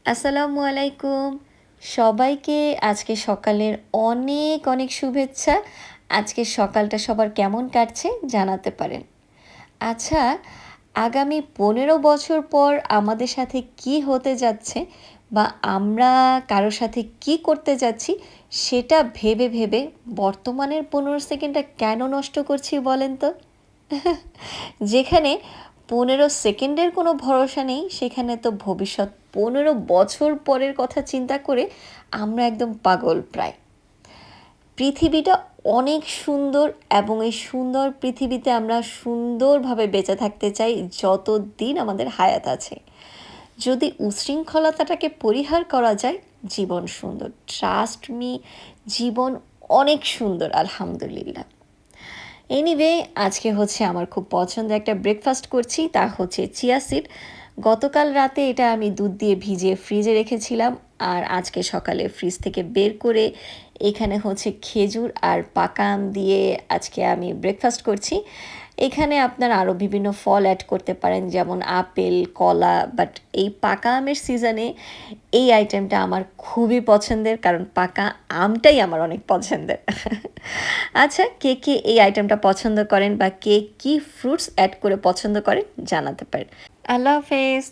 আসসালামু আলাইকুম। সবাইকে আজকে সকালের অনেক অনেক শুভেচ্ছা। আজকের সকালটা সবার কেমন কাটছে জানাতে পারেন। আচ্ছা, আগামী ১৫ বছর পর আমাদের সাথে কি হতে যাচ্ছে বা আমরা কারো সাথে কি করতে যাচ্ছি সেটা ভেবে ভেবে বর্তমানের ১৫ সেকেন্ডটা কেন নষ্ট করছি বলেন তো? যেখানে ১৫ সেকেন্ডের কোনো ভরসা নেই, সেখানে তো ভবিষ্যৎ ১৫ বছর পরের কথা চিন্তা করে আমরা একদম পাগল প্রায়। পৃথিবীটা অনেক সুন্দর এবং এই সুন্দর পৃথিবীতে আমরা সুন্দরভাবে বেঁচে থাকতে চাই যতদিন আমাদের হায়াত আছে। যদি উশৃঙ্খলতাটাকে পরিহার করা যায়, জীবন সুন্দর। ট্রাস্ট মি, জীবন অনেক সুন্দর আলহামদুলিল্লাহ। এনিওয়ে আজকে হচ্ছে আমার খুব পছন্দের একটা ব্রেকফাস্ট করছি, তা হচ্ছে চিয়া সিড। গতকাল রাতে এটা আমি দুধ দিয়ে ভিজিয়ে ফ্রিজে রেখেছিলাম, আর আজকে সকালে ফ্রিজ থেকে বের করে এখানে হচ্ছে খেজুর আর পাকা আম দিয়ে আজকে আমি ব্রেকফাস্ট করছি। এখানে আপনারা আরও বিভিন্ন ফল অ্যাড করতে পারেন, যেমন আপেল, কলা, বাট এই পাকা আমের সিজনে এই আইটেমটা আমার খুবই পছন্দের, কারণ পাকা আমটাই আমার অনেক পছন্দের। আচ্ছা, কে কে এই আইটেমটা পছন্দ করেন বা কে কী ফ্রুটস অ্যাড করে পছন্দ করেন জানাতে পারেন। আল্লাহ হাফেজ।